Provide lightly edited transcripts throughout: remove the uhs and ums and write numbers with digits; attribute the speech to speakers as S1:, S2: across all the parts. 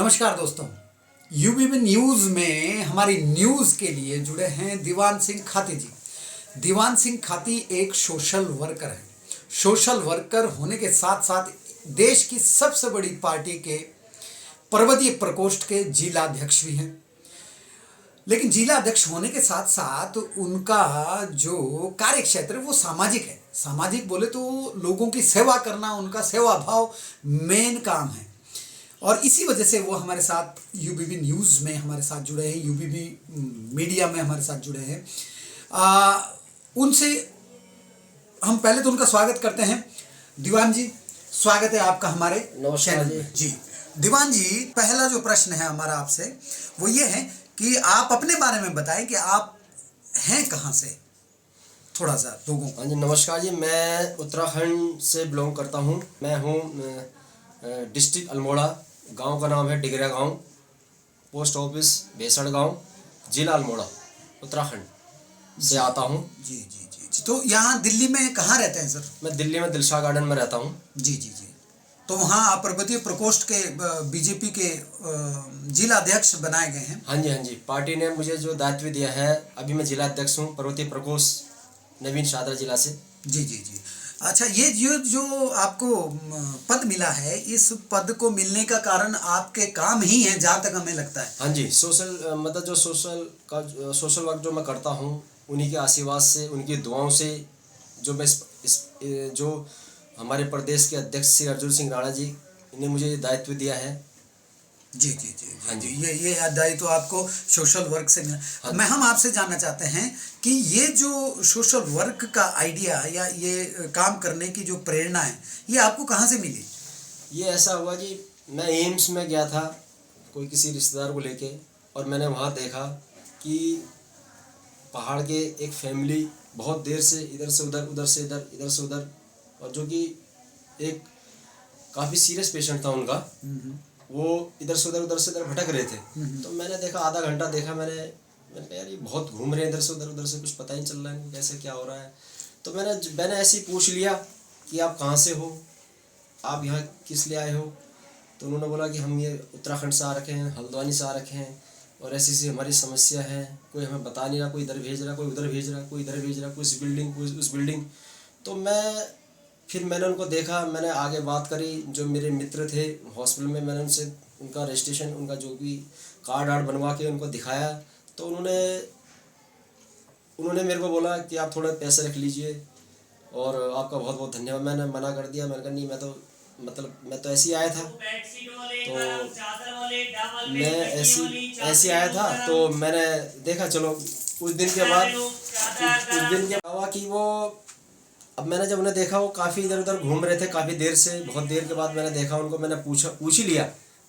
S1: नमस्कार दोस्तों, यूबीबी न्यूज़ में हमारी न्यूज़ के लिए जुड़े हैं दीवान सिंह खाती जी। दीवान सिंह खाती एक सोशल वर्कर हैं। सोशल वर्कर होने के साथ साथ देश की सबसे बड़ी पार्टी के पर्वतीय प्रकोष्ठ के जिलाध्यक्ष भी हैं। लेकिन जिला अध्यक्ष होने के साथ साथ उनका जो कार्य क्षेत्र है वो सामाजिक है। सामाजिक बोले तो लोगों की सेवा करना उनका सेवा भाव मेन काम है, और इसी वजह से वो हमारे साथ यूबीबी न्यूज़ में हमारे साथ जुड़े हैं, यूबीबी मीडिया में हमारे साथ जुड़े हैं। उनसे हम पहले तो उनका स्वागत करते हैं। दीवान जी, स्वागत है आपका हमारे चैनल में। जी दीवान जी, पहला जो प्रश्न है हमारा आपसे वो ये है कि आप अपने बारे में बताएं कि आप हैं कहाँ से, थोड़ा सा लोगों को।
S2: हाँ जी, नमस्कार जी। मैं उत्तराखंड से बिलोंग करता हूँ। मैं हूँ डिस्ट्रिक्ट अल्मोड़ा, गांव का नाम है डिगरा गांव, पोस्ट ऑफिस भेसड़ गांव, जिला अल्मोड़ा, उत्तराखंड से आता हूँ।
S1: जी जी जी जी। तो यहाँ दिल्ली में कहाँ रहते हैं सर?
S2: मैं दिल्ली में दिलशाद गार्डन में रहता हूँ।
S1: जी जी जी। तो वहाँ आप पर्वतीय प्रकोष्ठ के बीजेपी के जिला अध्यक्ष बनाए गए हैं।
S2: हाँ जी, हाँ जी। पार्टी ने मुझे जो दायित्व दिया है, अभी मैं जिला अध्यक्ष हूँ पर्वतीय प्रकोष्ठ नवीन शाहदरा जिला से।
S1: जी जी जी। अच्छा, ये जो आपको पद मिला है, इस पद को मिलने का कारण आपके काम ही है जहाँ तक हमें लगता है।
S2: हाँ जी, मतलब जो सोशल वर्क जो मैं करता हूँ, उन्हीं के आशीर्वाद से, उनकी दुआओं से जो मैं जो हमारे प्रदेश के अध्यक्ष श्री अर्जुन सिंह राणा जी ने मुझे दायित्व दिया है।
S1: जी जी जी।
S2: हाँ जी,
S1: ये दायित्व तो आपको सोशल वर्क से मिला।
S2: हाँ।
S1: मैं हम आपसे जानना चाहते हैं कि ये जो सोशल वर्क का आइडिया या ये काम करने की जो प्रेरणा है, ये आपको कहाँ से मिली?
S2: ये ऐसा हुआ जी, मैं एम्स में गया था कोई किसी रिश्तेदार को लेके, और मैंने वहाँ देखा कि पहाड़ के एक फैमिली बहुत देर से इधर से उधर, उधर से इधर, इधर से उधर, और जो कि एक काफ़ी सीरियस पेशेंट था उनका, वो इधर से उधर, उधर से इधर भटक रहे थे। तो मैंने देखा, आधा घंटा देखा मैंने कहा यार ये बहुत घूम रहे हैं इधर से उधर, उधर से, कुछ पता ही नहीं चल रहा है कैसे क्या हो रहा है। तो मैंने ऐसे ही पूछ लिया कि आप कहाँ से हो, आप यहाँ किस लिए आए हो? तो उन्होंने बोला कि हम ये उत्तराखंड से आ रखे हैं, हल्द्वानी से आ रखे हैं, और ऐसी ऐसी हमारी समस्या है, कोई हमें बता नहीं रहा, कोई इधर भेज रहा, कोई उधर भेज रहा, कोई इधर भेज रहा, कोई इस बिल्डिंग, कोई उस बिल्डिंग। तो फिर मैंने उनको देखा, मैंने आगे बात करी, जो मेरे मित्र थे हॉस्पिटल में, मैंने उनसे उनका रजिस्ट्रेशन, उनका जो भी कार्ड आर्ड बनवा के उनको दिखाया। तो उन्होंने मेरे को बोला कि आप थोड़े पैसे रख लीजिए और आपका बहुत बहुत धन्यवाद। मैंने मना कर दिया, मैंने कहा नहीं, मैं तो ऐसे ही आया था, तो मैं ऐसे आया था। तो मैंने देखा, चलो कुछ दिन के बाद हुआ कि वो, अब मैंने जब उन्हें देखा वो काफ़ी इधर उधर घूम रहे थे काफ़ी देर से, बहुत देर के बाद मैंने देखा उनको, मैंने पूछ ही लिया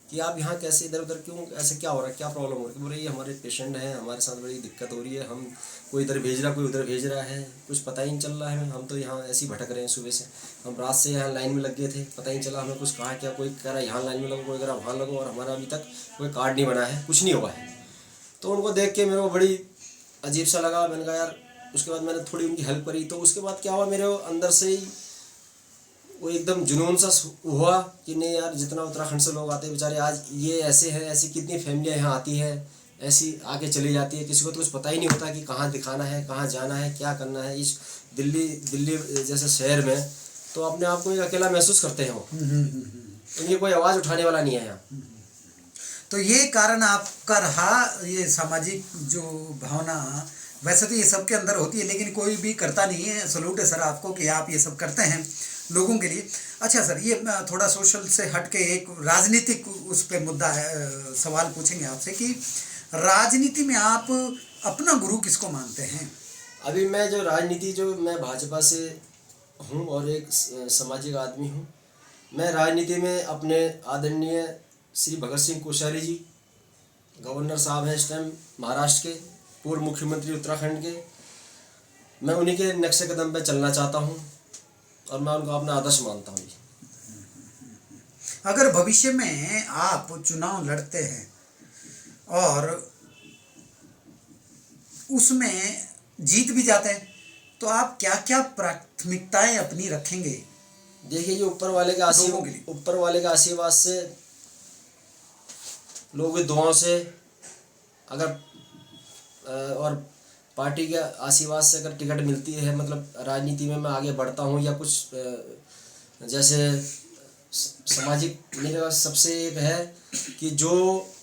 S2: कि आप यहाँ कैसे इधर उधर क्यों, ऐसे क्या हो रहा है, क्या प्रॉब्लम हो रही है? बोले ये हमारे पेशेंट हैं, हमारे साथ बड़ी दिक्कत हो रही है, हम कोई इधर भेज रहा, कोई उधर भेज रहा है, कुछ पता ही नहीं चल रहा है, हम तो यहाँ ऐसे ही भटक रहे हैं सुबह से, हम रात से यहाँ लाइन में लग गए थे, पता ही नहीं चला हमें कुछ कहा क्या, कोई कह रहा यहाँ लाइन में लगो, कोई कह रहा वहाँ लगो, और हमारा अभी तक कोई कार्ड नहीं बना है, कुछ नहीं हुआ है। तो उनको देख के मेरे को बड़ी अजीब सा लगा। मैंने कहा यार, उसके बाद मैंने थोड़ी उनकी हेल्प करी। तो उसके बाद क्या हुआ, मेरे अंदर से ही वो एकदम जुनून सा हुआ कि नहीं यार, जितना उत्तराखंड से लोग आते हैं बेचारे, आज ये ऐसे हैं, ऐसी कितनी फैमिलियाँ यहाँ आती है, ऐसी आके चली जाती है, किसी को तो कुछ पता ही नहीं होता कि कहाँ दिखाना है, कहाँ जाना है, क्या करना है। इस दिल्ली जैसे शहर में तो अपने आप को एक अकेला महसूस करते हैं वो, उनकी कोई आवाज़ उठाने वाला नहीं है यहाँ।
S1: तो ये कारण आपका रहा, ये सामाजिक जो भावना, वैसे तो ये सबके अंदर होती है लेकिन कोई भी करता नहीं है। सलूट है सर आपको कि आप ये सब करते हैं लोगों के लिए। अच्छा सर, ये थोड़ा सोशल से हट के एक राजनीतिक उस पे मुद्दा है, सवाल पूछेंगे आपसे कि राजनीति में आप अपना गुरु किसको मानते हैं?
S2: अभी मैं जो राजनीति, जो मैं भाजपा से हूँ और एक सामाजिक आदमी हूँ। मैं राजनीति में अपने आदरणीय श्री भगत सिंह कोश्यारी जी, गवर्नर साहब हैं इस टाइम महाराष्ट्र के, पूर्व मुख्यमंत्री उत्तराखंड के, मैं उन्हीं के नक्शे कदम पे चलना चाहता हूँ और मैं उनको अपना आदर्श मानता हूँ।
S1: अगर भविष्य में आप चुनाव लड़ते हैं और उसमें जीत भी जाते हैं तो आप क्या क्या प्राथमिकताएं अपनी रखेंगे?
S2: देखिए, ये ऊपर वाले के आशीर्वाद से लोगों की दुआओं से अगर और पार्टी के आशीर्वाद से अगर टिकट मिलती है, मतलब राजनीति में मैं आगे बढ़ता हूँ या कुछ जैसे सामाजिक, मेरे पास सबसे एक है कि जो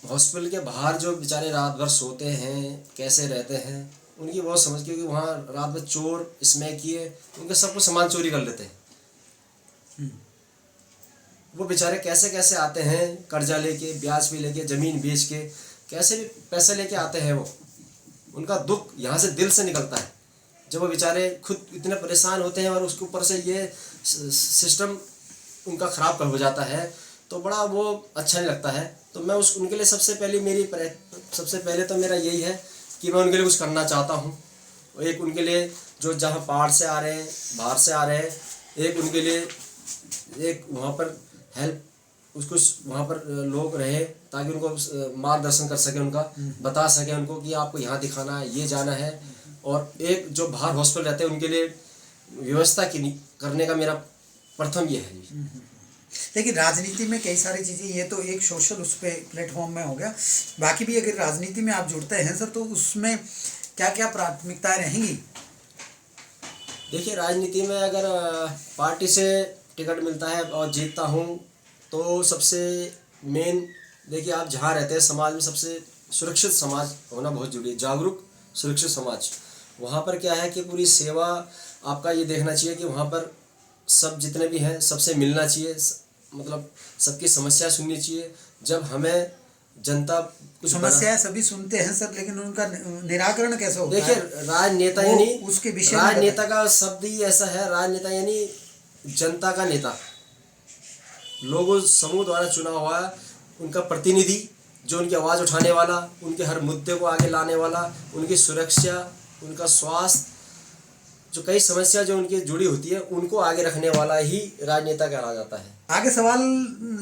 S2: हॉस्पिटल के बाहर जो बेचारे रात भर सोते हैं, कैसे रहते हैं, उनकी बहुत समझ, क्योंकि वहाँ रात भर चोर स्मैक किए उनका सब कुछ सामान चोरी कर लेते हैं। वो बेचारे कैसे कैसे आते हैं, कर्जा लेके, ब्याज पे लेके, ज़मीन बेच के, कैसे भी पैसे लेके आते हैं। वो उनका दुख यहाँ से दिल से निकलता है जब वो बेचारे खुद इतने परेशान होते हैं और उसके ऊपर से ये सिस्टम उनका ख़राब कर हो जाता है, तो बड़ा वो अच्छा नहीं लगता है। तो मैं उनके लिए सबसे पहले तो मेरा यही है कि मैं उनके लिए कुछ करना चाहता हूँ। एक उनके लिए जो जहाँ पहाड़ से आ रहे हैं, बाहर से आ रहे हैं, एक उनके लिए एक वहाँ पर हेल्प, कुछ वहाँ पर लोग रहे ताकि उनको मार्गदर्शन कर सके, उनका बता सके उनको कि आपको यहाँ दिखाना है, ये जाना है। और एक जो बाहर हॉस्पिटल रहते हैं उनके लिए व्यवस्था करने का मेरा प्रथम ये है जी।
S1: लेकिन राजनीति में कई सारी चीज़ें, ये तो एक सोशल उस पे प्लेटफॉर्म में हो गया, बाकी भी अगर राजनीति में आप जुड़ते हैं सर तो उसमें क्या क्या प्राथमिकताएं रहेंगी?
S2: देखिए, राजनीति में अगर पार्टी से टिकट मिलता है और जीतता हूँ तो सबसे मेन, देखिए आप जहाँ रहते हैं समाज में सबसे सुरक्षित समाज होना बहुत जरूरी है, जागरूक सुरक्षित समाज। वहाँ पर क्या है कि पूरी सेवा आपका ये देखना चाहिए कि वहाँ पर सब जितने भी हैं सबसे मिलना चाहिए, मतलब सबकी समस्या सुननी चाहिए। जब हमें जनता कुछ
S1: समस्याएं सभी सुनते हैं सर, लेकिन उनका निराकरण कैसे होता है?
S2: देखिए, राजनेता यानी
S1: उसके विषय
S2: राजनेता का शब्द ही ऐसा है, राजनेता यानी जनता का नेता, लोगों समूह द्वारा चुना हुआ उनका प्रतिनिधि, जो उनकी आवाज़ उठाने वाला, उनके हर मुद्दे को आगे लाने वाला, उनकी सुरक्षा, उनका स्वास्थ्य, जो कई समस्या जो उनकी जुड़ी होती है उनको आगे रखने वाला ही राजनेता कहा जाता है।
S1: आगे सवाल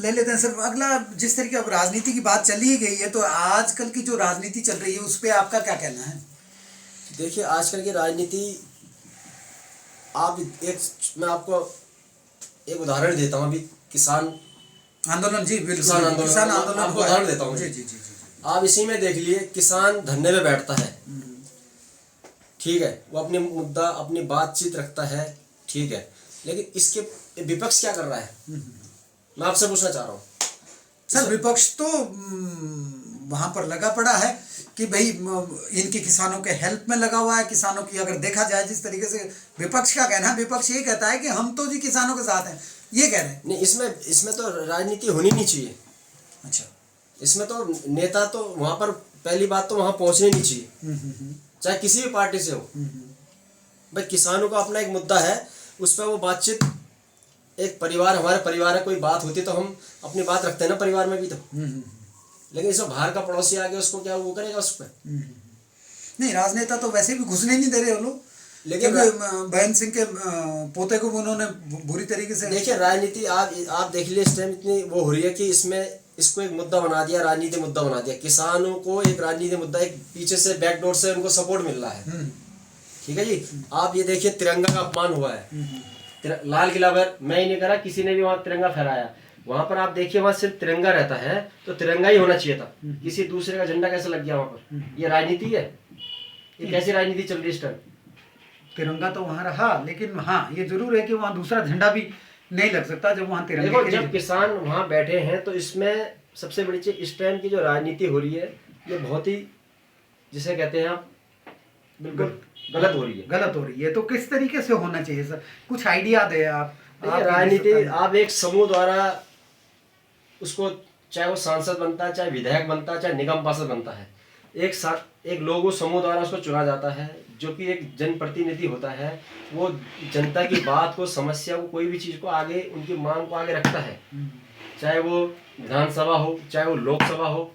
S1: ले लेते हैं सर। अगला, जिस तरीके अब राजनीति की बात चली ही गई है तो आजकल की जो राजनीति चल रही है उस पर आपका क्या कहना है?
S2: देखिए, आजकल की राजनीति, मैं आपको एक उदाहरण देता हूँ। अभी किसान
S1: आंदोलन, जी बिल्कुल,
S2: किसान आंदोलन आपको उदाहरण देता हूँ।
S1: जी जी जी जी।
S2: आप इसी में देख लिए, किसान धरने में बैठता है, ठीक है, वो अपनी मुद्दा, अपनी बातचीत रखता है, ठीक है, लेकिन इसके विपक्ष क्या कर रहा है, मैं आपसे पूछना चाह रहा हूँ
S1: सर। विपक्ष तो वहां पर लगा पड़ा है कि भाई इनके किसानों के हेल्प में लगा हुआ है। किसानों की अगर देखा जाए जिस तरीके से, विपक्ष का कहना है, विपक्ष ये कहता है कि हम तो जी किसानों के साथ हैं, ये कह रहे हैं।
S2: नहीं, इसमें तो राजनीति होनी नहीं चाहिए।
S1: अच्छा,
S2: इसमें तो नेता तो वहां पर, पहली बात तो वहां पहुंचने नहीं चाहिए, चाहे किसी भी पार्टी से हो। भाई, किसानों का अपना एक मुद्दा है, उस पर वो बातचीत, एक परिवार, हमारे परिवार में कोई बात होती है तो हम अपनी बात रखते हैं ना परिवार में भी तो। लेकिन इसमें बाहर का पड़ोसी आ गया, उसको क्या वो करेगा उस पर?
S1: नहीं, राजनेता तो वैसे भी घुसने नहीं दे रहे हो लोग, लेकिन बहन सिंह के पोते को उन्होंने बुरी तरीके से।
S2: देखिए, राजनीति आप देख लीजिए, इस टाइम इतनी वो हो रही है कि इसको एक मुद्दा बना दिया, राजनीति मुद्दा बना दिया, किसानों को एक राजनीति मुद्दा, एक पीछे से बैकडोर से उनको सपोर्ट मिल रहा है। ठीक है जी। आप ये देखिए, तिरंगा का अपमान हुआ है लाल किला पर, मैं ही नहीं करा, किसी ने भी वहाँ तिरंगा फहराया। वहां पर आप देखिए, वहां सिर्फ तिरंगा रहता है, तो तिरंगा ही होना चाहिए था, किसी दूसरे का झंडा कैसे लग गया वहां पर? ये राजनीति है? ये कैसी राजनीति चल रही है इस टाइम?
S1: तिरंगा तो वहां रहा, लेकिन हाँ ये जरूर है कि वहां दूसरा झंडा भी नहीं लग सकता जब वहां तिरंगा।
S2: देखो, जब किसान वहां बैठे हैं तो इसमें सबसे बड़ी चीज, इस टाइम की जो राजनीति हो रही है ये बहुत ही, जिसे कहते हैं आप, बिल्कुल गलत हो रही है। तो किस तरीके से होना चाहिए सर, कुछ आइडिया दे आप। राजनीति, आप एक समूह द्वारा उसको, चाहे वो सांसद बनता है, चाहे विधायक बनता है, चाहे निगम पार्षद बनता है, एक लोगों समूह द्वारा उसको चुना जाता है, जो कि एक जनप्रतिनिधि होता है। वो जनता की बात को, समस्या को, कोई भी चीज़ को आगे, उनकी मांग को आगे रखता है, चाहे वो विधानसभा हो, चाहे वो लोकसभा हो।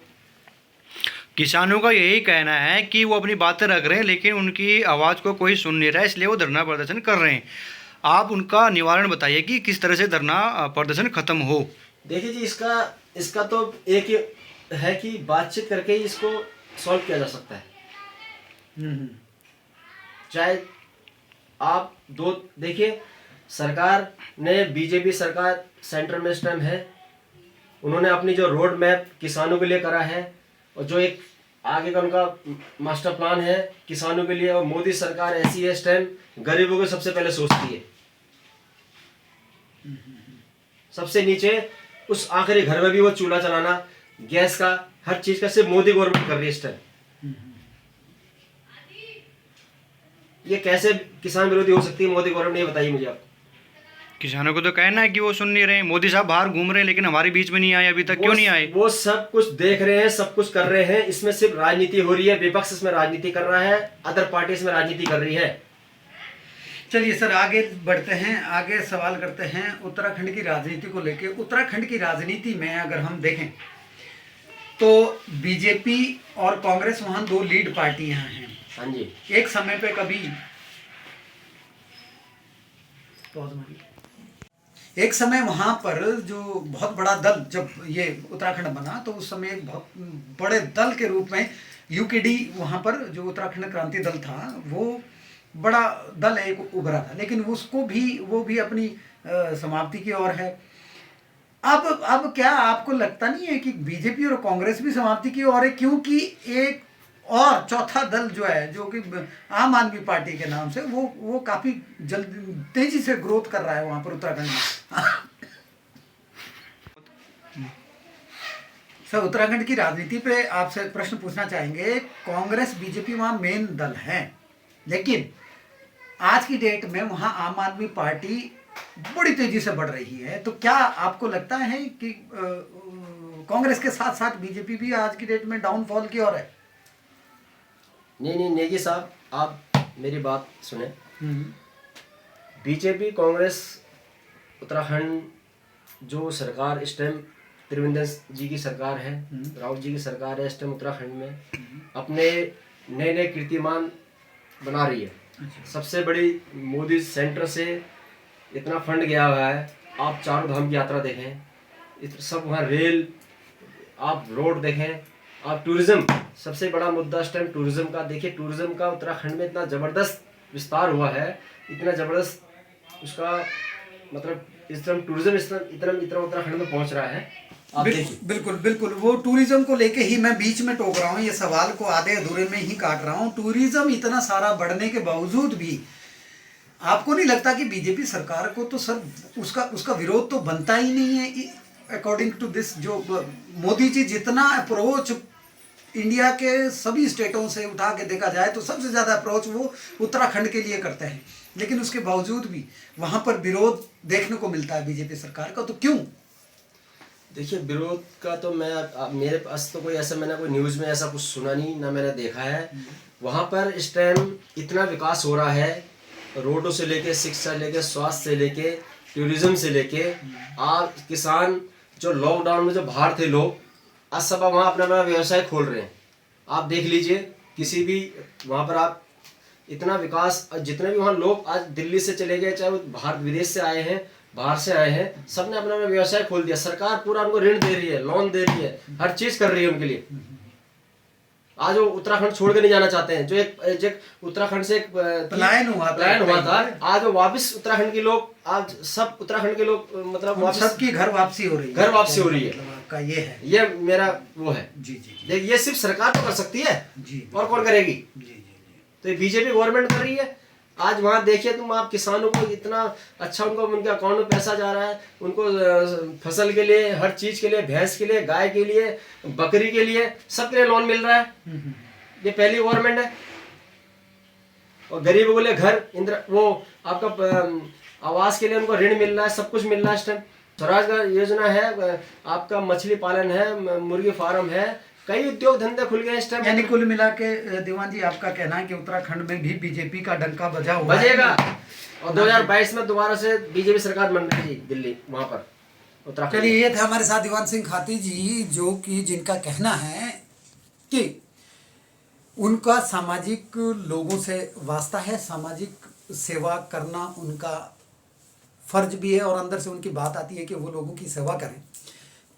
S3: किसानों का यही कहना है कि वो अपनी बातें रख रहे हैं लेकिन उनकी आवाज़ को कोई सुन नहीं रहा है, इसलिए वो धरना प्रदर्शन कर रहे हैं। आप उनका निवारण बताइए कि किस तरह से धरना प्रदर्शन खत्म हो।
S2: देखिए जी, इसका तो एक ही है कि बातचीत करके ही इसको सॉल्व किया जा सकता है। चाहे आप देखिए, सरकार ने, बीजेपी सरकार सेंटर में इस टाइम है, उन्होंने अपनी जो रोड मैप किसानों के लिए करा है और जो एक आगे का उनका मास्टर प्लान है किसानों के लिए, और मोदी सरकार ऐसी है इस टाइम गरीबों को सबसे पहले सोचती है। सबसे नीचे उस आखिरी घर में भी वो चूल्हा चलाना, गैस का, हर चीज का सिर्फ मोदी गवर्नमेंट कर रही है इस टाइम। ये कैसे किसान विरोधी हो सकती है मोदी गवर्नमेंट, ये बताइए मुझे आप।
S3: किसानों को तो कहना है कि वो सुन नहीं रहे, मोदी साहब बाहर घूम रहे हैं लेकिन हमारे बीच में नहीं आए अभी तक। क्यों नहीं आए?
S2: वो सब कुछ देख रहे हैं, सब कुछ कर रहे हैं, इसमें सिर्फ राजनीति हो रही है, विपक्ष इसमें राजनीति कर रहा है, अदर पार्टी इसमें राजनीति कर रही है।
S1: चलिए सर, आगे बढ़ते हैं, आगे सवाल करते हैं उत्तराखंड की राजनीति को लेके। उत्तराखंड की राजनीति में अगर हम देखें तो बीजेपी और कांग्रेस वहां दो लीड पार्टियां हैं।
S2: हाँ जी।
S1: एक समय पे कभी एक समय वहां पर जो बहुत बड़ा दल, जब ये उत्तराखंड बना तो उस समय एक बहुत बड़े दल के रूप में यूकेडी वहां पर जो उत्तराखंड क्रांति दल था वो बड़ा दल एक उभरा था, लेकिन उसको भी वो भी अपनी समाप्ति की ओर है। अब क्या आपको लगता नहीं है कि बीजेपी और कांग्रेस भी समाप्ति की ओर है, क्योंकि एक और चौथा दल जो है जो कि आम आदमी पार्टी के नाम से वो काफी जल्द तेजी से ग्रोथ कर रहा है वहां पर उत्तराखंड में। सर, उत्तराखंड की राजनीति पे आपसे प्रश्न पूछना चाहेंगे। कांग्रेस बीजेपी वहां मेन दल है, लेकिन आज की डेट में वहां आम आदमी पार्टी बड़ी तेजी से बढ़ रही है, तो क्या आपको लगता है कि कांग्रेस के साथ साथ बीजेपी भी आज की डेट में डाउनफॉल की ओर है?
S2: नहीं नेगी साहब, आप मेरी बात सुने। बीजेपी कांग्रेस उत्तराखंड जो सरकार इस टाइम त्रिवेंद्र जी की सरकार है, राहुल जी की सरकार है इस टाइम उत्तराखंड में, अपने नए नए कीर्तिमान बना रही है। सबसे बड़ी मोदी सेंटर से इतना फंड गया हुआ है, आप चारों धाम की यात्रा देखें, सब वहाँ रेल, आप रोड देखें, आप टूरिज्म, सबसे बड़ा मुद्दा इस टाइम टूरिज्म का। देखिए टूरिज्म का उत्तराखंड में इतना ज़बरदस्त विस्तार हुआ है, इतना ज़बरदस्त उसका मतलब इस टाइम टूरिज्म इतना उत्तराखंड में पहुंच रहा है। आप देखिए।
S1: बिल्कुल बिल्कुल, वो टूरिज्म को लेके ही मैं बीच में टोक रहा हूँ, ये सवाल को आधे अधूरे में ही काट रहा हूँ। टूरिज्म इतना सारा बढ़ने के बावजूद भी आपको नहीं लगता कि बीजेपी सरकार को तो सर उसका विरोध तो बनता ही नहीं है? अकॉर्डिंग टू दिस, जो मोदी जी जितना अप्रोच इंडिया के सभी स्टेटों से उठा के देखा जाए तो सबसे ज़्यादा अप्रोच वो उत्तराखंड के लिए करते हैं, लेकिन उसके बावजूद भी वहाँ पर विरोध देखने को मिलता है बीजेपी सरकार का, तो क्यों?
S2: देखिए विरोध का तो मेरे पास तो कोई ऐसा, मैंने कोई न्यूज़ में ऐसा कुछ सुना नहीं, ना मैंने देखा है। वहाँ पर इस टाइम इतना विकास हो रहा है, रोडों से लेके, शिक्षा लेके, स्वास्थ्य से लेके, टूरिज्म से लेके। आज किसान जो लॉकडाउन में जो बाहर थे लोग, आज सब वहाँ अपना अपना व्यवसाय खोल रहे हैं। आप देख लीजिए किसी भी वहाँ पर आप इतना विकास, जितने भी वहाँ लोग आज दिल्ली से चले गए, चाहे वो बाहर विदेश से आए हैं, बाहर से आए हैं, सब ने अपना अपना व्यवसाय खोल दिया। सरकार पूरा उनको ऋण दे रही है, लोन दे रही है, हर चीज कर रही है उनके लिए। आज वो उत्तराखंड छोड़ के नहीं जाना चाहते हैं। जो एक उत्तराखंड से एक
S1: पलायन हुआ था,
S2: आज वो वापस उत्तराखंड के लोग, आज सब उत्तराखंड के लोग मतलब
S1: सबकी घर वापसी हो रही है।
S2: घर वापसी हो रही है,
S1: मतलब आपका ये है,
S2: ये मेरा वो है।
S1: जी जी,
S2: देख ये सिर्फ सरकार तो कर सकती है
S1: जी,
S2: और कौन करेगी?
S1: जी जी,
S2: तो ये बीजेपी गवर्नमेंट कर रही है। आज वहाँ देखिए तुम, आप किसानों को इतना अच्छा उनके अकाउंट में पैसा जा रहा है, उनको फसल के लिए, हर चीज के लिए, भैंस के लिए, गाय के लिए, बकरी के लिए, सबके लिए लोन मिल रहा है। ये पहली गवर्नमेंट है। और गरीबों के लिए घर, वो आपका आवास के लिए उनको ऋण मिल रहा है, सब कुछ मिल रहा है इस टाइम। स्वराज का योजना है, आपका मछली पालन है, मुर्गी फार्म है, कई उद्योग धंधे खुल गए इस टाइम।
S1: यानी कुल मिला के दीवान जी आपका कहना है कि उत्तराखंड में भी बीजेपी का डंका बजा हुआ
S2: बजेगा। और 2022 में दोबारा से बीजेपी सरकार बन रही है दिल्ली, वहां पर उत्तराखंड।
S1: चलिए, ये थे हमारे साथ दीवान सिंह खाती जी, जो कि जिनका कहना है कि उनका सामाजिक लोगों से वास्ता है, सामाजिक सेवा करना उनका फर्ज भी है, और अंदर से उनकी बात आती है कि वो लोगों की सेवा करें।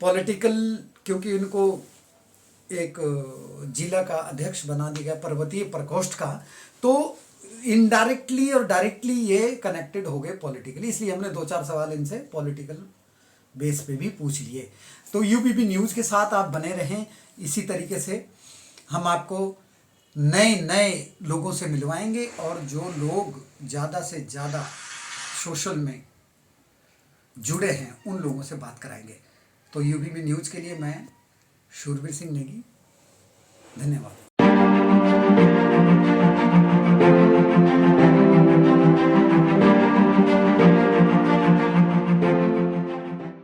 S1: पॉलिटिकल, क्योंकि उनको एक जिला का अध्यक्ष बना दिया गया पर्वतीय प्रकोष्ठ का, तो इनडायरेक्टली और डायरेक्टली ये कनेक्टेड हो गए पॉलिटिकली। इसलिए हमने 2-4 सवाल इनसे पॉलिटिकल बेस पे भी पूछ लिए। तो यूपीपी न्यूज़ के साथ आप बने रहें। इसी तरीके से हम आपको नए नए लोगों से मिलवाएंगे और जो लोग ज़्यादा से ज़्यादा सोशल में जुड़े हैं उन लोगों से बात कराएंगे। तो यूपीपी न्यूज़ के लिए मैं शूरवीर सिंह नेगी, धन्यवाद।